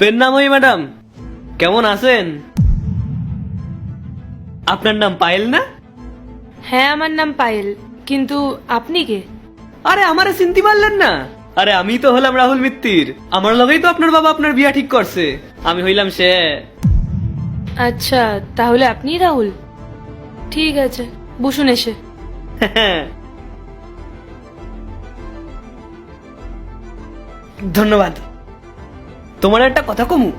পেন্নাময়ী madam, কেমন আছেন? আপনার নাম পায়েল না? হ্যাঁ, আমার নাম পায়েল। কিন্তু আপনি কে? আরে আমারে চিনতে পারলেন না? আরে আমি তো হলাম রাহুল মিত্তির। আমার লগেই তো আপনার বাবা আপনার বিয়া ঠিক করছে। আমি হইলাম সে। আচ্ছা, তাহলে আপনি রাহুল। ঠিক আছে, বসুন এসে। ধন্যবাদ। তোমার একটা কথা কমু,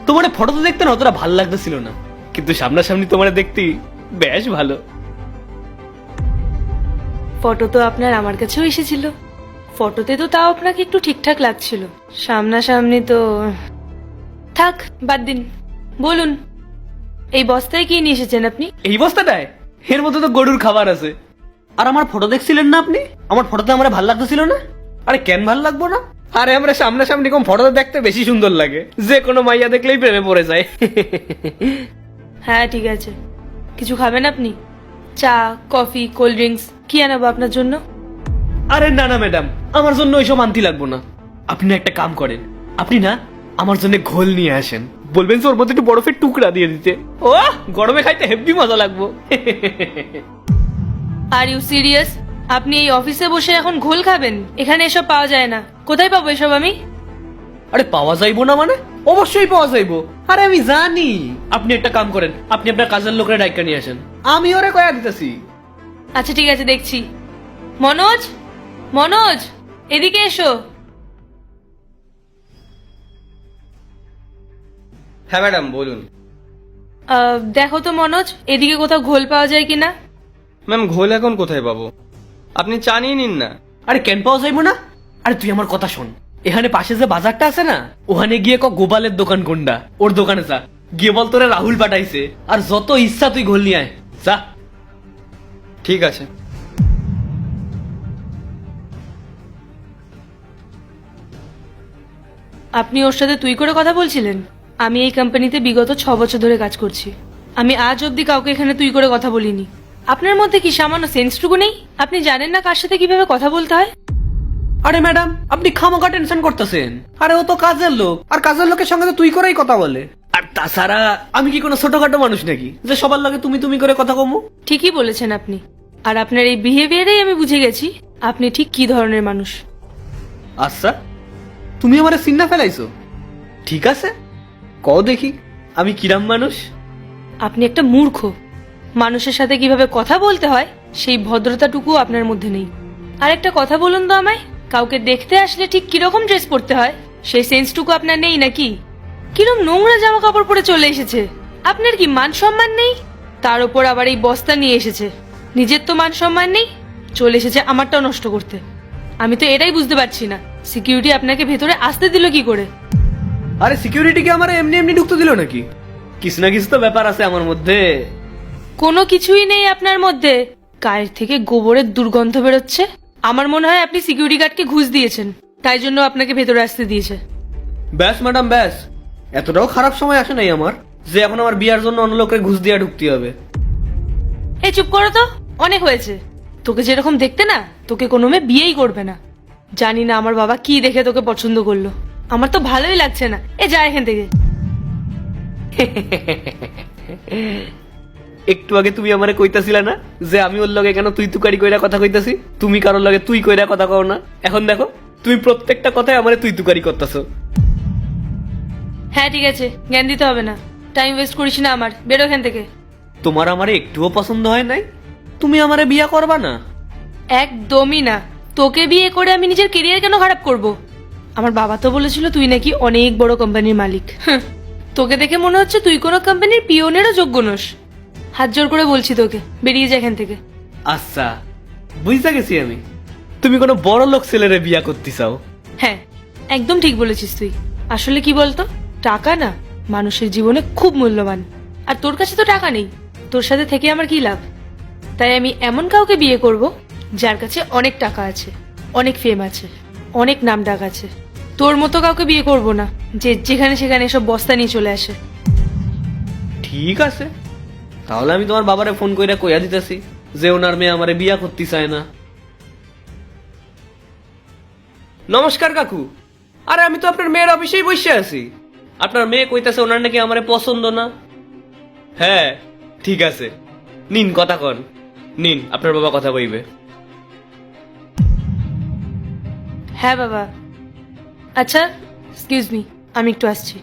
তোমার ফটোতে দেখতে না অতটা ভাল লাগতেছিল না, কিন্তু সামনাসামনি তোমার দেখতে বেশ ভালো। ফটো তো আপনার আমার কাছেও এসেছিল। ফটোতে তো তাও আপনাকে একটু ঠিকঠাক লাগছিল, সামনাসামনি তো থাক, বাদ দিন। বলুন, এই বস্তায় কি নিয়ে এসেছেন আপনি? এই বস্তাটায় এর মধ্যে তো গরুর খাবার আছে। আর আমার ফটো দেখছিলেন না আপনি? আমার ফটোতে আমার ভাল লাগতেছিল না? আরে কেন ভাল লাগবো না? আরে আমরা সামনাসামনি কম ফটোতে দেখতে বেশি সুন্দর লাগে, যে কোনো মাইয়া দেখলেই প্রেমে পড়ে যায়। হ্যাঁ, ঠিক আছে। কিছু খাবেন আপনি? চা, কফি, কোল্ড ড্রিঙ্কস কি আনাবো আপনার জন্য? আরে না না ম্যাডাম, আমার জন্য ওইসব আনতে লাগবো না। আপনি একটা কাম করেন, আপনি না আমার জন্য ঘোল নিয়ে আসেন। বলবেন যে ওর মধ্যে একটু বরফের টুকরা দিয়ে দিতে। ও গরমে খাইতে হেভি মজা লাগবো। Are you serious? আপনি এই অফিসে বসে এখন ঘোল খাবেন? এখানে এসব পাওয়া যায় না। কোথায় পাবো এসব আমি? আরে পাওয়া যাইবো না মানে? অবশ্যই পাওয়া যাইবো। আরে আমি জানি। আপনি একটা কাম করেন, আপনি আপনার কাজের লোকের ডাইকা নিয়ে আসেন, আমি ওরে কয়া দিতেছি। আচ্ছা, ঠিক আছে, দেখছি। মনোজ, মনোজ, এদিকে এসো। হ্যাঁ ম্যাডাম, বলুন। দেখো তো মনোজ, এদিকে কোথাও ঘোল পাওয়া যায় কিনা। ম্যাম, ঘোল এখন কোথায় পাবো? আপনি চা নিয়ে নিন না। আরে কেন পাওয়া যাইবো না? আরে তুই আমার কথা শোন, এখানে পাশে যে বাজারটা আছে না, ওখানে গিয়ে গোপালের দোকান কোনটা, ওর দোকানে যা, গিয়ে বল তোরে রাহুল পাঠাইছে, আর যত ইচ্ছা তুই ঘোল নিয়ে আয়, যা। ঠিক আছে। আপনি ওর সাথে তুই করে কথা বলছিলেন? আমি এই কোম্পানিতে বিগত 6 বছর ধরে কাজ করছি। আমি আজ অব্দি কাউকে এখানে তুই করে কথা বলিনি। আপনার মধ্যে কি সামান্য সেন্সটুকু নেই? আপনি জানেন না কার সাথে কিভাবে কথা বলতে হয়? আরে ম্যাডাম, আপনি খামোখা টেনশন করতেছেন। আরে ও তো কাজের লোক, আর কাজের লোকের সঙ্গে তো তুই করেই কথা বলে। আর তাছাড়া আমি কি কোনো ছোটখাটো মানুষ নাকি যে সবার লগে তুমি তুমি করে কথা কমু? ঠিকই বলেছেন আপনি। আর আপনার এই বিহেভিয়ারেই আমি বুঝে গেছি আপনি ঠিক কি ধরনের মানুষ। আচ্ছা, তুমি আমারে চিন্না ফেলাইছো? ঠিক আছে, কও দেখি আমি কিরাম মানুষ। আপনি একটা মূর্খ। মানুষের সাথে কিভাবে কথা বলতে হয় সেই ভদ্রতাটুকু আপনার মধ্যে নেই। আর একটা কথা বলুন তো আমায়, কাউকে দেখতে আসলে ঠিক কিরকম ড্রেস পরতে হয় সেই সেন্সটুকু আপনার নেই নাকি? কিরম নোংরা জামা কাপড় পরে চলে এসেছে। আপনার কি মান সম্মান নেই? তার উপর আবার এই বস্তা নিয়ে এসেছে। নিজের তো মান সম্মান নেই, চলে এসেছে আমারটাও নষ্ট করতে। আমি তো এটাই বুঝতে পারছি না, সিকিউরিটি আপনাকে ভেতরে আসতে দিল কি করে? আরে সিকিউরিটি কি আমার এমনি এমনি ঢুকতে দিল নাকি? কিছু না কিছু তো ব্যাপার আছে আমার মধ্যে। কোনো কিছুই নেই আপনার মধ্যে। গায়ের থেকে গোবরের দুর্গন্ধ বেরোচ্ছে। আমার মনে হয় আপনি সিকিউরিটি গার্ডকে ঘুষ দিয়েছেন, তাই জন্য আপনাকে ভেতরে আসতে দিয়েছে। ব্যাস ম্যাডাম ব্যাস, এতটাও খারাপ সময় আসে নাই আমার যে এখন আমার বিয়ার জন্য অন্য লোকের ঘুষ দিয়ে ঢুকতে হবে। এই চুপ করো তো, অনেক হয়েছে। তোকে যেরকম দেখতে না, তোকে কোনো মেয়ে বিয়েই করবে না। জানি না আমার বাবা কি দেখে তোকে পছন্দ করলো। আমার তো ভালোই লাগছে না। এ যা এখান থেকে। একটু আগে তুমি আমারে কইতাছিলা না যে আমি ওর লগে কেন তুই তুকারি কইরা কথা কইতাছি, তুমি কারোর লগে তুই কইরা কথা কও না। এখন দেখো তুমি প্রত্যেকটা কথায় আমারে তুই তুকারি করতেছো। হ্যাঁ, ঠিক আছে, জ্ঞান দিতে হবে না। টাইম ওয়েস্ট করিস না আমার, বেরো এখান থেকে। তোমার আমারে একটুও পছন্দ হয় নাই? তুমি আমারে বিয়া করবা না? একদমই না। তোকে বিয়ে করে আমি নিজের কেরিয়ার কেন খারাপ করব? আমার বাবা তো বলেছিল তুই নাকি অনেক বড় কোম্পানির মালিক। তোকে দেখে মনে হচ্ছে তুই কোনো কোম্পানির পিওনেরও যোগ্য নোস। হাত জোর করে বলছি তোকে, বেরিয়ে যা এখান থেকে। আচ্ছা, বুঝতে গেছি আমি, তুমি কোনো বড় লোক ছেলেরে বিয়া করতে চাও। হ্যাঁ, একদম ঠিক বলেছিস তুই। আসলে কি বলতো, টাকা না মানুষের জীবনে খুব মূল্যবান। আর তোর কাছে তো টাকা নেই, তোর সাথে থেকে আমার কি লাভ? তাই আমি এমন কাউকে বিয়ে করব যার কাছে অনেক টাকা আছে, অনেক ফেম আছে, অনেক নাম ডাক আছে। তোর মতো কাউকে বিয়ে করব না যে যেখানে সেখানে এসব বস্তা নিয়ে চলে আসে। ঠিক আছে, তাহলে আমি তোমার বাবারে ফোন কইরা কইয়া দিতেছি যে ওনার মেয়ে আমারে বিয়া করতে চায় না। নমস্কার কাকু। আরে আমি তো আপনার মেয়ের অফিসেই বসে আছি। আপনার মেয়ে কইতাছে ওনার নাকি আমারে পছন্দ না। হ্যাঁ ঠিক আছে, নিন কথা কন, নিন আপনার বাবা কথা কইবে। হ্যাঁ বাবা। আচ্ছা এক্সকিউজ মি, আমি একটু আসছি।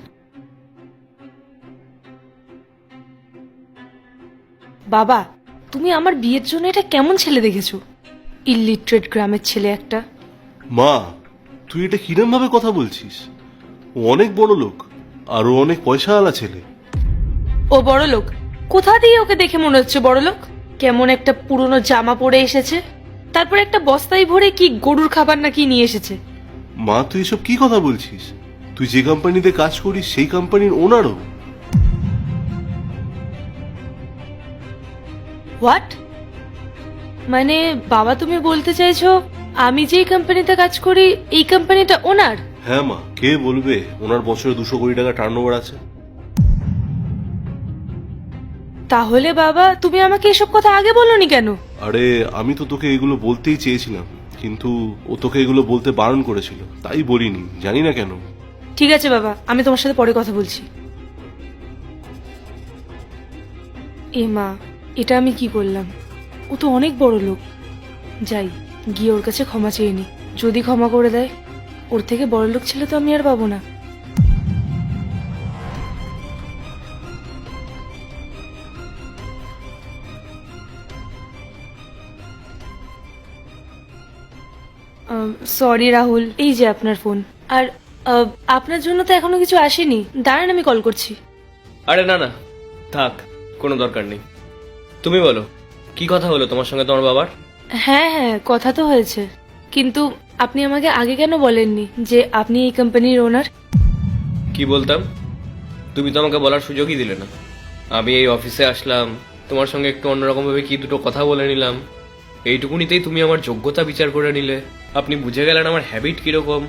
বাবা, তুমি আমার বিয়ের জন্য এটা কেমন ছেলে দেখেছো? ইলিটারেট গ্রামের ছেলে একটা। মা, তুই এটা কিরম ভাবে কথা বলছিস? ও অনেক বড় লোক, আরো অনেক পয়সাওয়ালা ছেলে। ও বড় লোক? কোথা দিয়ে ওকে দেখে মনে হচ্ছে বড় লোক? কেমন একটা পুরনো জামা পরে এসেছে, তারপর একটা বস্তায় ভরে কি গরুর খাবার নাকি নিয়ে এসেছে। মা, তুই এসব কি কথা বলছিস? তুই যে কোম্পানিতে কাজ করিস সেই কোম্পানির ওনারও। হোয়াট? মানে বাবা, তুমি বলতে চাইছো আমি যেই কোম্পানিতে কাজ করি এই কোম্পানিটা ওনার? হ্যাঁ মা, কে বলবে ওনার বছরে 200 কোটি টাকা টার্নওভার আছে? তাহলে বাবা তুমি আমাকে এসব কথা আগে বলনি কেন? আরে আমি তো তোকে এগুলো বলতেই চেয়েছিলাম, কিন্তু ও তোকে এগুলো বলতে বারণ করেছিল, তাই বলিনি। জানি না কেন। ঠিক আছে বাবা, আমি তোমার সাথে পরে কথা বলছি। এ মা, এটা আমি কি করলাম? ও তো অনেক বড় লোক। যাই গিয়ে ওর কাছে ক্ষমা চেয়ে নি, যদি ক্ষমা করে দেয়। ওর থেকে বড় লোক ছেলে তো আমি আর পাবো না। সরি রাহুল, এই যে আপনার ফোন। আর আপনার জন্য তো এখনো কিছু আসেনি, দাঁড়ান আমি কল করছি। আরে না না, থাক, কোনো দরকার নেই। তুমি বলো, কি কথা হলো তোমার সঙ্গে তোমার বাবার? হ্যাঁ হ্যাঁ, কথা তো হয়েছে, কিন্তু আপনি আমাকে আগে কেন বলেননি যে আপনি এই কোম্পানির ওনার? কি বলতাম? তুমি তো আমাকে বলার সুযোগই দিলে না। আমি এই অফিসে আসলাম, তোমার সঙ্গে একটু অন্যরকম ভাবে কি দুটো কথা বলে নিলাম, এইটুকুনিতেই তুমি আমার যোগ্যতা বিচার করে নিলে। আপনি বুঝে গেলেন আমার হ্যাবিট কিরকম,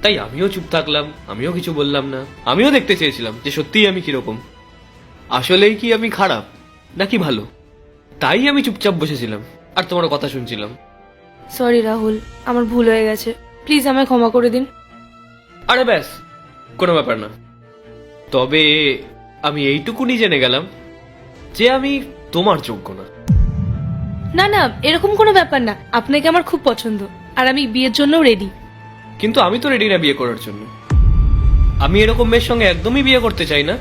তাই আমিও চুপ থাকলাম, আমিও কিছু বললাম না। আমিও দেখতে চেয়েছিলাম যে সত্যিই আমি কিরকম, আসলেই কি আমি খারাপ নাকি ভালো। তাই আমি চুপচাপ বসেছিলাম আর তোমার কথা শুনছিলাম। সরি রাহুল, আমার ভুল হয়ে গেছে, প্লিজ আমায় ক্ষমা করে দিন। আরে ব্যাস, কোনো ব্যাপার না। তবে আমি এইটুকুনি জেনে গেলাম যে আমি তোমার যোগ্য না। না না, এরকম কোনো ব্যাপার না, আপনাকে আমার খুব পছন্দ আর আমি বিয়ের জন্যও রেডি। কিন্তু আমি তো রেডি না বিয়ে করার জন্য। আমি এরকম মেয়ের সঙ্গে একদমই বিয়ে করতে চাই না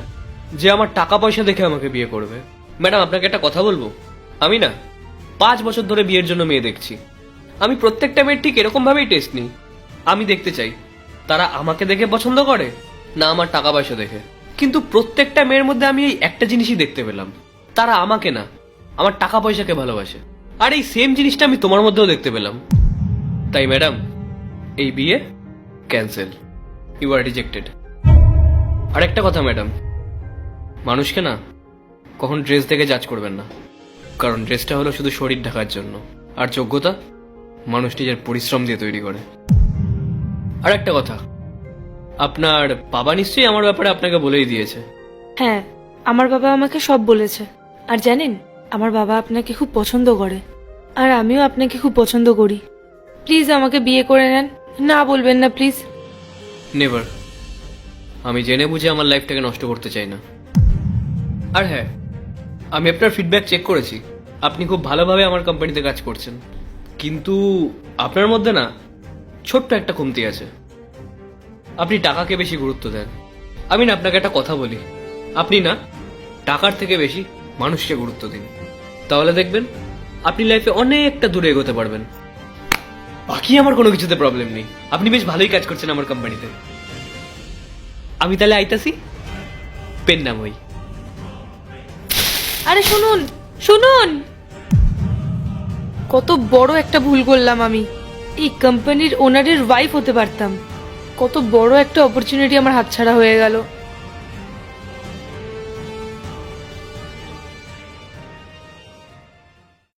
যে আমার টাকা পয়সা দেখে আমাকে বিয়ে করবে। ম্যাডাম, আপনাকে একটা কথা বলবো, আমি না 5 বছর ধরে বিয়ের জন্য মেয়ে দেখছি। আমি প্রত্যেকটা মেয়ের ঠিক এরকম ভাবেই টেস্ট নিই। আমি দেখতে চাই তারা আমাকে দেখে পছন্দ করে না আমার টাকা পয়সা দেখে। কিন্তু প্রত্যেকটা মেয়ের মধ্যে আমি এই একটা জিনিসই দেখতে পেলাম, তারা আমাকে না আমার টাকা পয়সাকে ভালোবাসে। আর এই সেম জিনিসটা আমি তোমার মধ্যেও দেখতে পেলাম। তাই ম্যাডাম, এই বিয়ে ক্যান্সেল, ইউ আর রিজেক্টেড। আর একটা কথা ম্যাডাম, মানুষকে না কখন ড্রেস দেখে জাজ করবেন না, কারণ ড্রেসটা হলো শুধু শরীর ঢাকার জন্য, আর যোগ্যতা মানুষ নিজের পরিশ্রম দিয়ে তৈরি করে। আর একটা কথা, আপনার বাবা নিশ্চয়ই আমার ব্যাপারে আপনাকে বলেই দিয়েছে। হ্যাঁ, আমার বাবা আমাকে সব বলেছে। আর জানেন, আমার বাবা আপনাকে খুব পছন্দ করে আর আমিও আপনাকে খুব পছন্দ করি। প্লিজ আমাকে বিয়ে করে নেন, না বলবেন না প্লিজ। নেভার। আমি জেনে বুঝে আমার লাইফটাকে নষ্ট করতে চাই না। আর হ্যাঁ, আমি আপনার ফিডব্যাক চেক করেছি, আপনি খুব ভালোভাবে আমার কোম্পানিতে কাজ করছেন, কিন্তু আপনার মধ্যে না ছোট্ট একটা কমতি আছে। আপনি টাকাকে বেশি গুরুত্ব দেন। আমি না আপনাকে একটা কথা বলি, আপনি না টাকার থেকে বেশি মানুষকে গুরুত্ব দিন, তাহলে দেখবেন আপনি লাইফে অনেকটা দূরে এগোতে পারবেন। বাকি আমার কোনো কিছুতে প্রবলেম নেই, আপনি বেশ ভালোই কাজ করছেন আমার কোম্পানিতে। আমি তাহলে আইতাছি, পেন নাম হই। আরে শুনুন শুনুন, কত বড় একটা ভুল করলাম আমি। এই কোম্পানির ওনারের ওয়াইফ হতে পারতাম। কত বড় একটা অপরচুনিটি আমার হাতছাড়া হয়ে গেল।